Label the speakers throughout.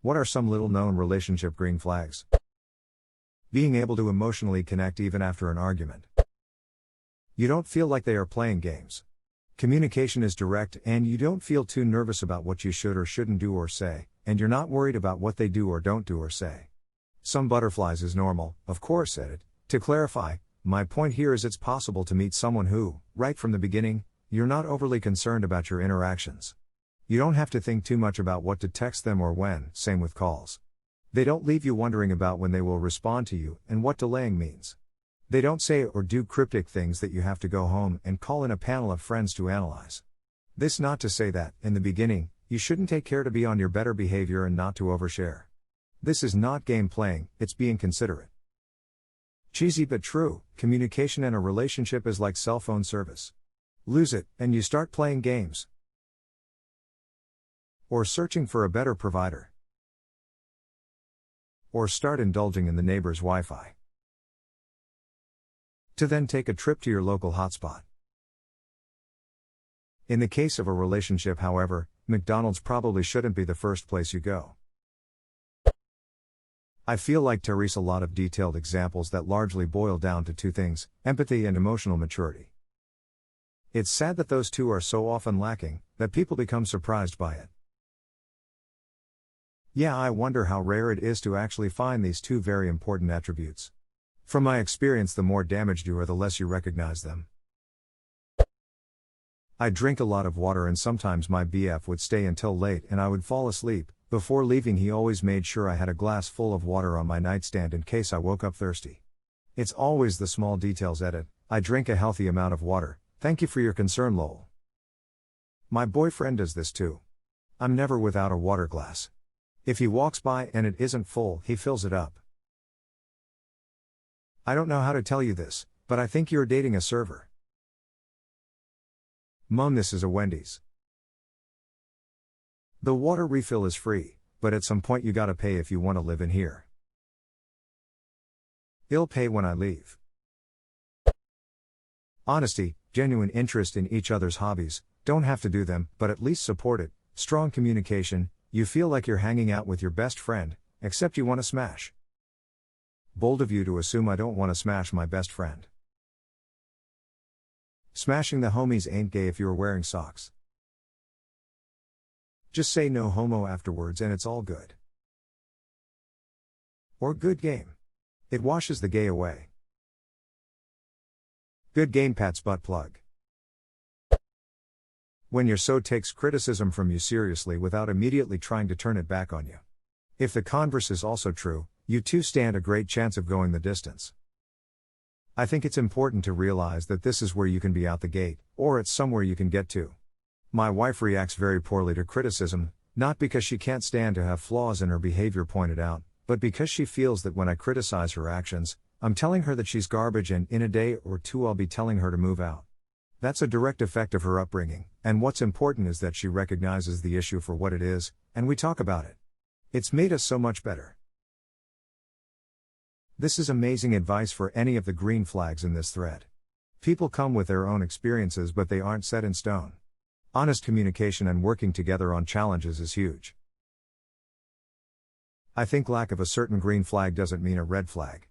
Speaker 1: What are some little known relationship green flags? Being able to emotionally connect even after an argument. You don't feel like they are playing games. Communication is direct and you don't feel too nervous about what you should or shouldn't do or say, and you're not worried about what they do or don't do or say. Some butterflies is normal, of course. Edit. To clarify, my point here is it's possible to meet someone who, right from the beginning, you're not overly concerned about your interactions. You don't have to think too much about what to text them or when, same with calls. They don't leave you wondering about when they will respond to you and what delaying means. They don't say or do cryptic things that you have to go home and call in a panel of friends to analyze. This not to say that, in the beginning, you shouldn't take care to be on your better behavior and not to overshare. This is not game playing, it's being considerate. Cheesy but true, communication in a relationship is like cell phone service. Lose it, and you start playing games. Or searching for a better provider. Or start indulging in the neighbor's Wi-Fi. To then take a trip to your local hotspot. In the case of a relationship, however, McDonald's probably shouldn't be the first place you go. I feel like Teresa a lot of detailed examples that largely boil down to two things, empathy and emotional maturity. It's sad that those two are so often lacking, that people become surprised by it. Yeah, I wonder how rare it is to actually find these two very important attributes. From my experience, the more damaged you are, the less you recognize them. I drink a lot of water and sometimes my BF would stay until late and I would fall asleep. Before leaving, he always made sure I had a glass full of water on my nightstand in case I woke up thirsty. It's always the small details. Edit. I drink a healthy amount of water, thank you for your concern, lol. My boyfriend does this too. I'm never without a water glass. If he walks by and it isn't full, he fills it up. I don't know how to tell you this, but I think you're dating a server. Mom, this is a Wendy's. The water refill is free, but at some point you gotta pay if you want to live in here. He'll pay when I leave. Honesty, genuine interest in each other's hobbies, don't have to do them, but at least support it. Strong communication, you feel like you're hanging out with your best friend, except you want to smash. Bold of you to assume I don't want to smash my best friend. Smashing the homies ain't gay if you're wearing socks. Just say no homo afterwards and it's all good. Or good game. It washes the gay away. Good game, Pat's butt plug. When your so takes criticism from you seriously without immediately trying to turn it back on you. If the converse is also true, you two stand a great chance of going the distance. I think it's important to realize that this is where you can be out the gate, or it's somewhere you can get to. My wife reacts very poorly to criticism, not because she can't stand to have flaws in her behavior pointed out, but because she feels that when I criticize her actions, I'm telling her that she's garbage and in a day or two I'll be telling her to move out. That's a direct effect of her upbringing, and what's important is that she recognizes the issue for what it is, and we talk about it. It's made us so much better. This is amazing advice for any of the green flags in this thread. People come with their own experiences, but they aren't set in stone. Honest communication and working together on challenges is huge. I think lack of a certain green flag doesn't mean a red flag.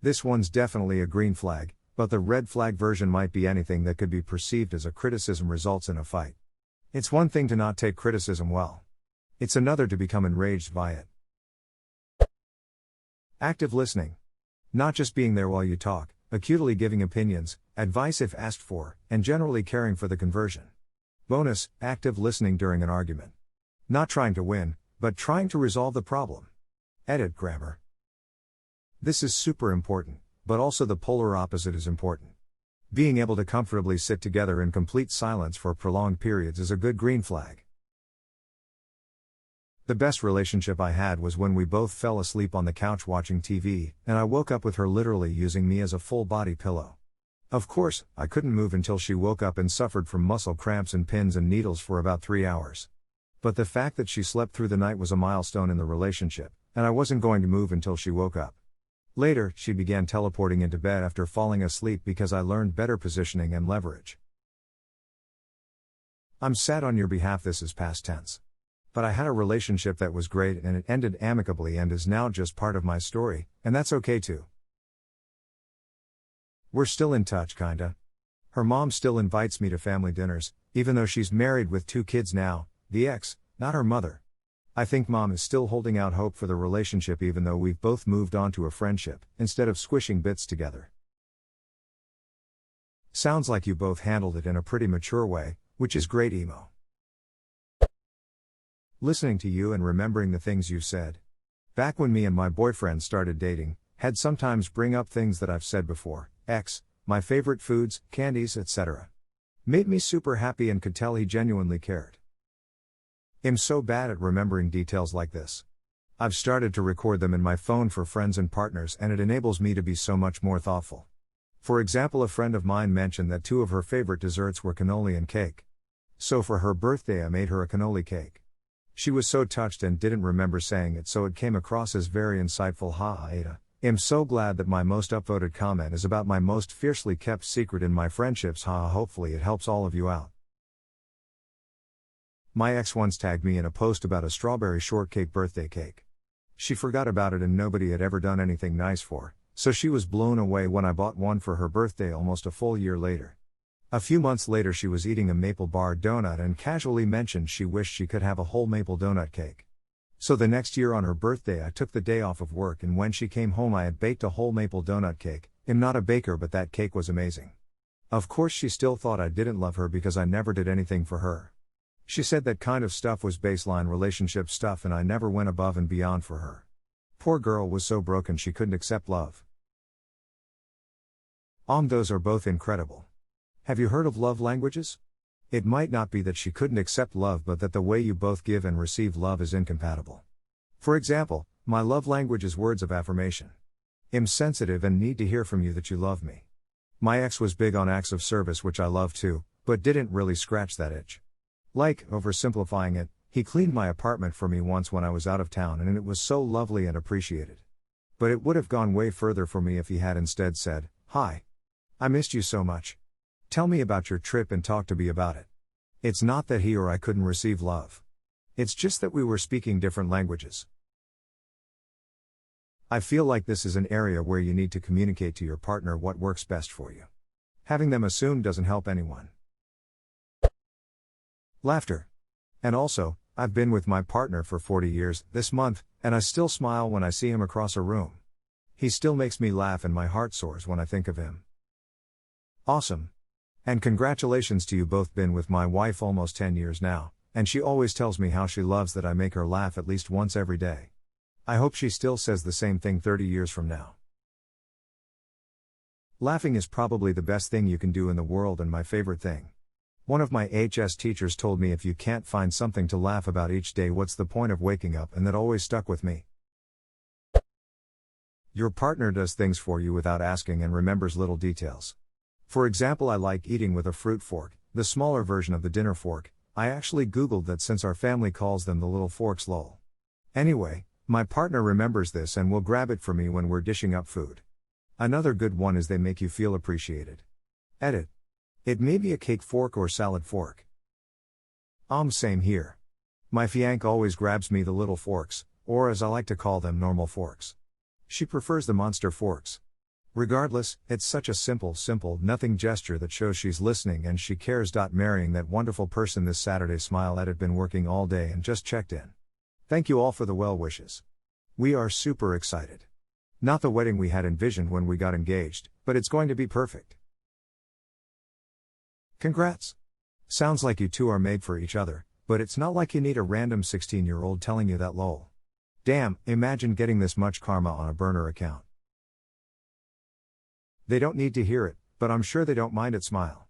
Speaker 1: This one's definitely a green flag, but the red flag version might be anything that could be perceived as a criticism results in a fight. It's one thing to not take criticism well. It's another to become enraged by it. Active listening. Not just being there while you talk, acutely giving opinions, advice if asked for, and generally caring for the conversion. Bonus, active listening during an argument. Not trying to win, but trying to resolve the problem. Edit grammar. This is super important, but also the polar opposite is important. Being able to comfortably sit together in complete silence for prolonged periods is a good green flag. The best relationship I had was when we both fell asleep on the couch watching TV, and I woke up with her literally using me as a full-body pillow. Of course, I couldn't move until she woke up and suffered from muscle cramps and pins and needles for about 3 hours. But the fact that she slept through the night was a milestone in the relationship, and I wasn't going to move until she woke up. Later, she began teleporting into bed after falling asleep because I learned better positioning and leverage. I'm sad on your behalf, this is past tense. But I had a relationship that was great and it ended amicably and is now just part of my story, and that's okay too. We're still in touch kinda. Her mom still invites me to family dinners, even though she's married with 2 kids now, the ex, not her mother. I think mom is still holding out hope for the relationship even though we've both moved on to a friendship, instead of squishing bits together. Sounds like you both handled it in a pretty mature way, which is great emo. Listening to you and remembering the things you said. Back when me and my boyfriend started dating, had sometimes bring up things that I've said before, my favorite foods, candies, etc. Made me super happy and could tell he genuinely cared. I'm so bad at remembering details like this. I've started to record them in my phone for friends and partners and it enables me to be so much more thoughtful. For example, a friend of mine mentioned that 2 of her favorite desserts were cannoli and cake. So for her birthday I made her a cannoli cake. She was so touched and didn't remember saying it, so it came across as very insightful. Ada. I'm so glad that my most upvoted comment is about my most fiercely kept secret in my friendships. Hopefully it helps all of you out. My ex once tagged me in a post about a strawberry shortcake birthday cake. She forgot about it and nobody had ever done anything nice for her, so she was blown away when I bought one for her birthday almost a full year later. A few months later she was eating a maple bar donut and casually mentioned she wished she could have a whole maple donut cake. So the next year on her birthday I took the day off of work and when she came home I had baked a whole maple donut cake. I'm not a baker but that cake was amazing. Of course she still thought I didn't love her because I never did anything for her. She said that kind of stuff was baseline relationship stuff and I never went above and beyond for her. Poor girl was so broken she couldn't accept love. Those are both incredible. Have you heard of love languages? It might not be that she couldn't accept love but that the way you both give and receive love is incompatible. For example, my love language is words of affirmation. I'm sensitive and need to hear from you that you love me. My ex was big on acts of service, which I love too, but didn't really scratch that itch. Like, oversimplifying it, he cleaned my apartment for me once when I was out of town and it was so lovely and appreciated. But it would have gone way further for me if he had instead said, "Hi. I missed you so much. Tell me about your trip and talk to me about it." It's not that he or I couldn't receive love. It's just that we were speaking different languages. I feel like this is an area where you need to communicate to your partner what works best for you. Having them assume doesn't help anyone. Laughter. And also, I've been with my partner for 40 years this month, and I still smile when I see him across a room. He still makes me laugh and my heart soars when I think of him. Awesome. And congratulations to you both. Been with my wife almost 10 years now, and she always tells me how she loves that I make her laugh at least once every day. I hope she still says the same thing 30 years from now. Laughing is probably the best thing you can do in the world and my favorite thing. One of my HS teachers told me if you can't find something to laugh about each day, what's the point of waking up? And that always stuck with me. Your partner does things for you without asking and remembers little details. For example, I like eating with a fruit fork, the smaller version of the dinner fork. I actually googled that since our family calls them the little forks lol. Anyway, my partner remembers this and will grab it for me when we're dishing up food. Another good one is they make you feel appreciated. Edit. It may be a cake fork or salad fork. Same here. My fiancé always grabs me the little forks, or as I like to call them, normal forks. She prefers the monster forks. Regardless, it's such a simple, nothing gesture that shows she's listening and she cares. Marrying that wonderful person this Saturday. Smile. Had been working all day and just checked in. Thank you all for the well wishes. We are super excited. Not the wedding we had envisioned when we got engaged, but it's going to be perfect. Congrats. Sounds like you two are made for each other, but it's not like you need a random 16-year-old telling you that lol. Damn, imagine getting this much karma on a burner account. They don't need to hear it, but I'm sure they don't mind it. Smile.